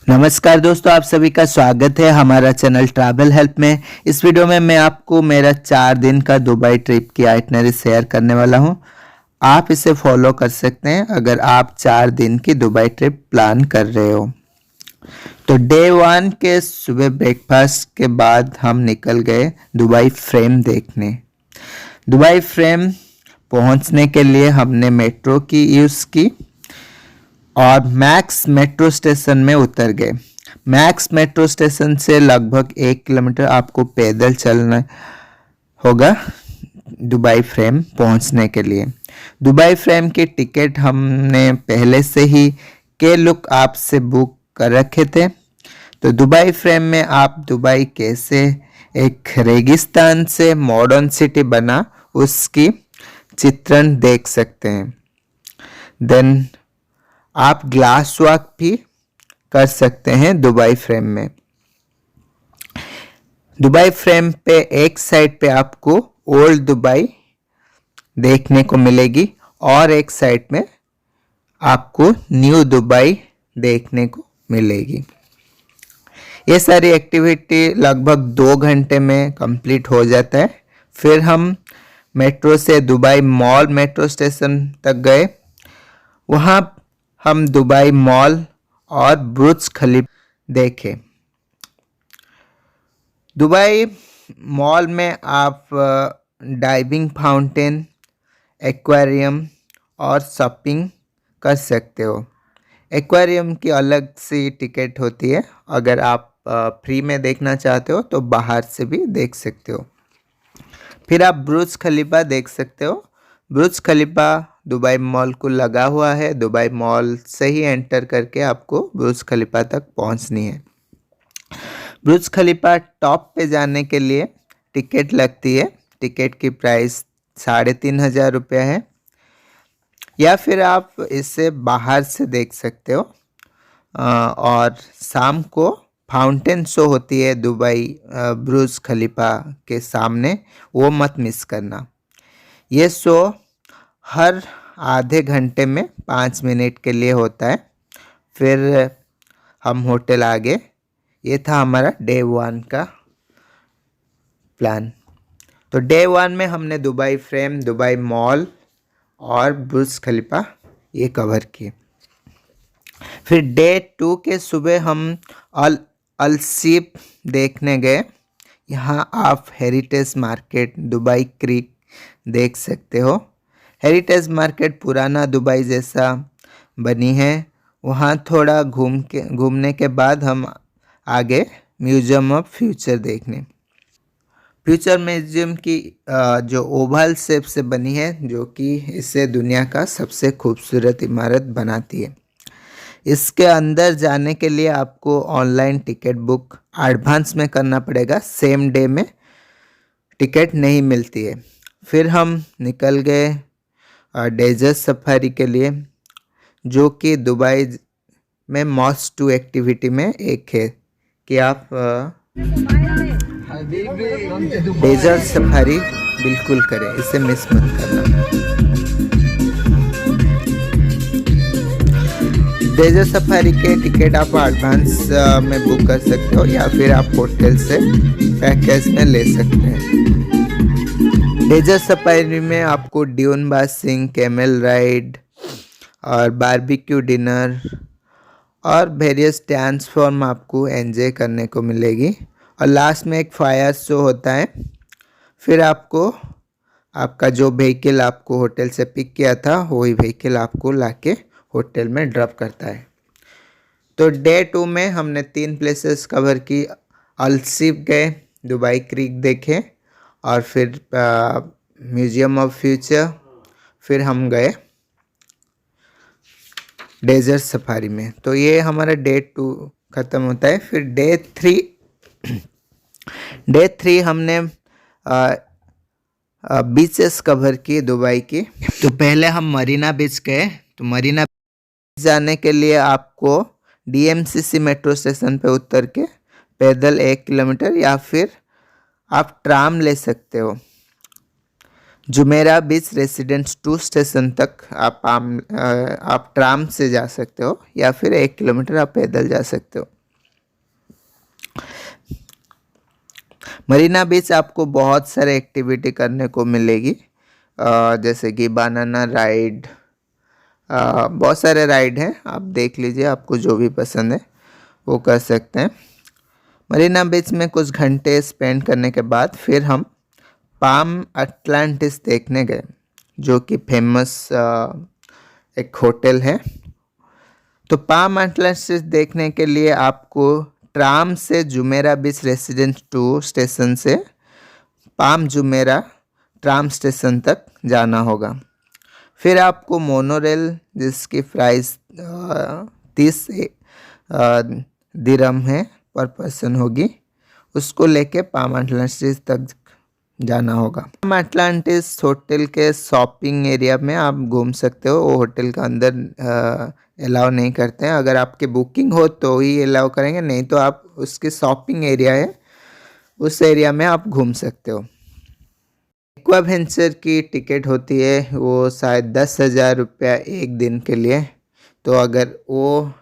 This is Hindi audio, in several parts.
नमस्कार दोस्तों, आप सभी का स्वागत है हमारा चैनल ट्रैवल हेल्प में। इस वीडियो में मैं आपको मेरा 4 दिन का दुबई ट्रिप की आइटनरी शेयर करने वाला हूं। आप इसे फॉलो कर सकते हैं अगर आप 4 दिन की दुबई ट्रिप प्लान कर रहे हो। तो डे 1 के सुबह ब्रेकफास्ट के बाद हम निकल गए दुबई फ्रेम देखने। दुबई फ्रेम पहुंचने के लिए हमने मेट्रो की यूज़ की और मैक्स मेट्रो स्टेशन में उतर गए। मैक्स मेट्रो स्टेशन से लगभग 1 किलोमीटर आपको पैदल चलना होगा दुबई फ्रेम पहुंचने के लिए। दुबई फ्रेम की टिकट हमने पहले से ही के लुक ऐप से बुक कर रखे थे। तो दुबई फ्रेम में आप दुबई कैसे एक रेगिस्तान से मॉडर्न सिटी बना उसकी चित्रण देख सकते हैं। देन आप ग्लास वॉक भी कर सकते हैं दुबई फ्रेम में। दुबई फ्रेम पे एक साइड पे आपको ओल्ड दुबई देखने को मिलेगी और एक साइड में आपको न्यू दुबई देखने को मिलेगी। ये सारी एक्टिविटी लगभग 2 घंटे में कंप्लीट हो जाता है। फिर हम मेट्रो से दुबई मॉल मेट्रो स्टेशन तक गए। वहाँ हम दुबई मॉल और बुर्ज खलीफा देखे। दुबई मॉल में आप डाइविंग फाउंटेन, एक्वेरियम और शॉपिंग कर सकते हो। एक्वेरियम की अलग सी टिकट होती है। अगर आप फ्री में देखना चाहते हो तो बाहर से भी देख सकते हो। फिर आप बुर्ज खलीफा देख सकते हो। बुर्ज खलीफा दुबई मॉल को लगा हुआ है। दुबई मॉल से ही एंटर करके आपको बुर्ज खलीफा तक पहुंचनी है। बुर्ज खलीफा टॉप पे जाने के लिए टिकट लगती है। टिकट की प्राइस 3,500 रुपये है। या फिर आप इसे बाहर से देख सकते हो। और शाम को फाउंटेन शो होती है दुबई बुर्ज खलीफा के सामने, वो मत मिस करना। ये शो हर आधे घंटे में 5 मिनट के लिए होता है। फिर हम होटल आ गए। ये था हमारा डे 1 का प्लान। तो डे 1 में हमने दुबई फ्रेम, दुबई मॉल और बुर्ज खलीफा ये कवर किए। फिर डे 2 के सुबह हम अल-सीब देखने गए। यहाँ आप हेरिटेज मार्केट, दुबई क्रीक देख सकते हो। हेरिटेज मार्केट पुराना दुबई जैसा बनी है। वहाँ थोड़ा घूमने के बाद हम आगे म्यूजियम ऑफ फ्यूचर देखने। फ्यूचर म्यूजियम की जो ओवल शेप से बनी है, जो कि इसे दुनिया का सबसे खूबसूरत इमारत बनाती है। इसके अंदर जाने के लिए आपको ऑनलाइन टिकट बुक एडवांस में करना पड़ेगा। सेम डे में टिकट नहीं मिलती है। फिर हम निकल गए डेजर्ट सफारी के लिए, जो कि दुबई में मोस्ट टू एक्टिविटी में एक है कि आप डेजर्ट सफारी बिल्कुल करें, इसे मिस मत करना। डेजर्ट सफारी के टिकट आप एडवांस में बुक कर सकते हो या फिर आप होटल से पैकेज में ले सकते हैं। डेजर्ट सफारी में आपको ड्यून बासिंग, कैमल राइड और बारबेक्यू डिनर और वेरियस डांस फॉर्म आपको एंजॉय करने को मिलेगी। और लास्ट में एक फायर शो होता है। फिर आपको आपका जो व्हीकल आपको होटल से पिक किया था, वही व्हीकल आपको लाके होटल में ड्रॉप करता है। तो डे 2 में हमने 3 प्लेसेस कवर की। अल-सीब गए, दुबई क्रीक देखे और फिर म्यूजियम ऑफ फ्यूचर। फिर हम गए डेजर्ट सफारी में। तो ये हमारा डे 2 ख़त्म होता है। फिर डे 3 हमने बीचेस कवर की दुबई की। तो पहले हम मरीना बीच गए। तो मरीना जाने के लिए आपको DMCC मेट्रो स्टेशन पे उतर के पैदल 1 किलोमीटर या फिर आप ट्राम ले सकते हो। जुमेरा बीच रेसिडेंस 2 स्टेशन तक आप ट्राम से जा सकते हो या फिर 1 किलोमीटर आप पैदल जा सकते हो। मरीना बीच आपको बहुत सारे एक्टिविटी करने को मिलेगी, जैसे कि बनाना राइड, बहुत सारे राइड हैं, आप देख लीजिए, आपको जो भी पसंद है वो कर सकते हैं। मरीना बीच में कुछ घंटे स्पेंड करने के बाद फिर हम पाम अटलांटिस देखने गए, जो कि फेमस एक होटल है। तो पाम अटलांटिस देखने के लिए आपको ट्राम से जुमेरा बीच रेसिडेंस 2 स्टेशन से पाम जुमेरा ट्राम स्टेशन तक जाना होगा। फिर आपको मोनोरेल, जिसकी प्राइस 30 दिरहम है पर पर्सन होगी, उसको लेके पाम अटलांटिस तक जाना होगा। पाम अटलांटिस होटल के शॉपिंग एरिया में आप घूम सकते हो, वो होटल का अंदर अलाउ नहीं करते हैं। अगर आपकी बुकिंग हो तो ही अलाउ करेंगे, नहीं तो आप उसके शॉपिंग एरिया है, उस एरिया में आप घूम सकते हो। एक्वावेंचर की टिकट होती है वो शायद 10,000 रुपया एक दिन के लिए। तो अगर वो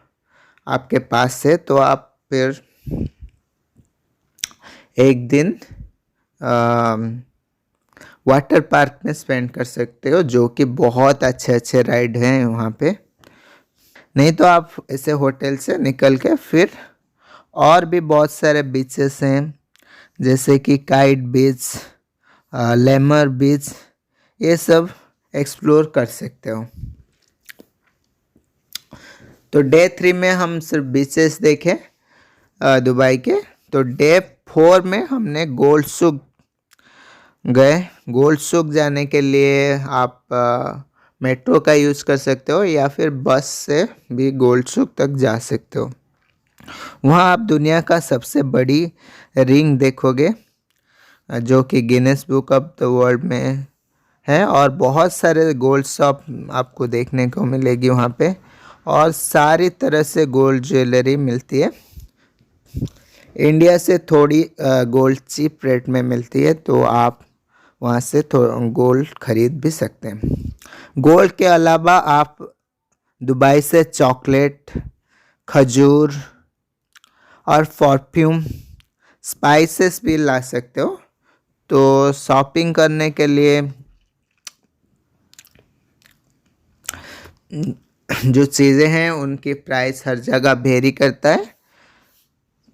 आपके पास है तो आप फिर एक दिन वाटर पार्क में स्पेंड कर सकते हो, जो कि बहुत अच्छे अच्छे राइड हैं वहाँ पे। नहीं तो आप ऐसे होटल से निकल के फिर और भी बहुत सारे बीचेस हैं, जैसे कि काइट बीच, लेमर बीच, ये सब एक्सप्लोर कर सकते हो। तो डे 3 में हम सिर्फ बीचेस देखे दुबई के। तो डे 4 में हमने गोल्ड सुक गए। गोल्ड सुक जाने के लिए आप मेट्रो का यूज़ कर सकते हो या फिर बस से भी गोल्ड सुक तक जा सकते हो। वहाँ आप दुनिया का सबसे बड़ी रिंग देखोगे, जो कि Guinness book of the world में है, और बहुत सारे गोल्ड शॉप आपको देखने को मिलेगी वहाँ पे, और सारी तरह से गोल्ड ज्वेलरी मिलती है। इंडिया से थोड़ी गोल्ड चीप रेट में मिलती है, तो आप वहाँ से गोल्ड खरीद भी सकते हैं। गोल्ड के अलावा आप दुबई से चॉकलेट, खजूर और परफ्यूम, स्पाइसेस भी ला सकते हो। तो शॉपिंग करने के लिए जो चीज़ें हैं उनकी प्राइस हर जगह वेरी करता है।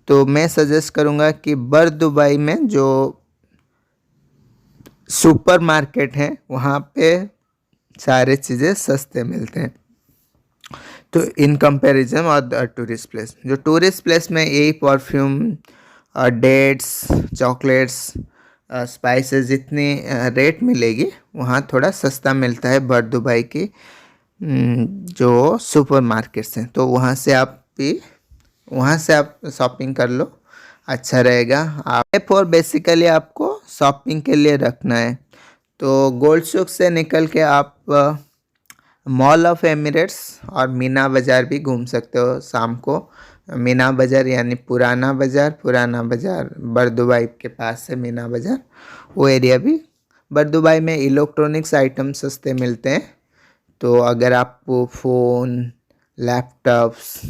तो मैं सजेस्ट करूँगा कि बर दुबई में जो सुपर मार्केट है वहाँ पे सारे चीज़ें सस्ते मिलते हैं। तो इन कंपैरिजन और टूरिस्ट प्लेस, जो टूरिस्ट प्लेस में यही परफ्यूम, डेट्स, चॉकलेट्स, स्पाइसेस जितनी रेट मिलेगी, वहाँ थोड़ा सस्ता मिलता है बर दुबई की जो सुपर मार्केट्स हैं। तो वहाँ से आप शॉपिंग कर लो, अच्छा रहेगा। आप फॉर बेसिकली आपको शॉपिंग के लिए रखना है। तो गोल्ड सुक से निकल के आप मॉल ऑफ एमिरेट्स और मीना बाज़ार भी घूम सकते हो शाम को। मीना बाज़ार यानी पुराना बाज़ार बर दुबई के पास है मीना बाज़ार, वो एरिया भी। बर दुबई में इलेक्ट्रॉनिक्स आइटम सस्ते मिलते हैं। तो अगर आपको फ़ोन, लैपटॉप्स,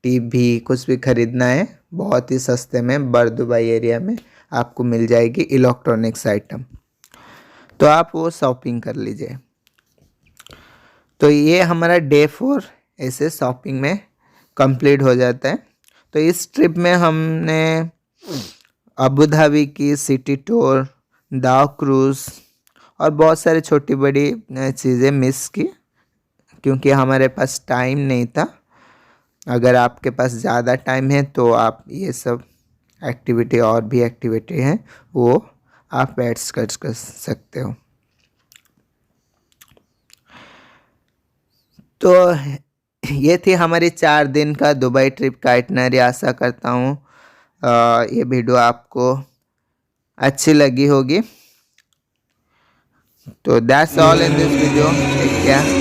टीवी कुछ भी ख़रीदना है, बहुत ही सस्ते में बर दुबई एरिया में आपको मिल जाएगी इलेक्ट्रॉनिक्स आइटम, तो आप वो शॉपिंग कर लीजिए। तो ये हमारा डे 4 ऐसे शॉपिंग में कंप्लीट हो जाता है। तो इस ट्रिप में हमने अबू धाबी की सिटी टूर, दाव क्रूज़ और बहुत सारी छोटी बड़ी चीज़ें मिस की, क्योंकि हमारे पास टाइम नहीं था। अगर आपके पास ज़्यादा टाइम है तो आप ये सब एक्टिविटी और भी एक्टिविटी हैं वो आप ऐड कर सकते हो। तो ये थी हमारी 4 दिन का दुबई ट्रिप का आइटनरी। आशा करता हूँ ये वीडियो आपको अच्छी लगी होगी। तो that's all in this video. Take care.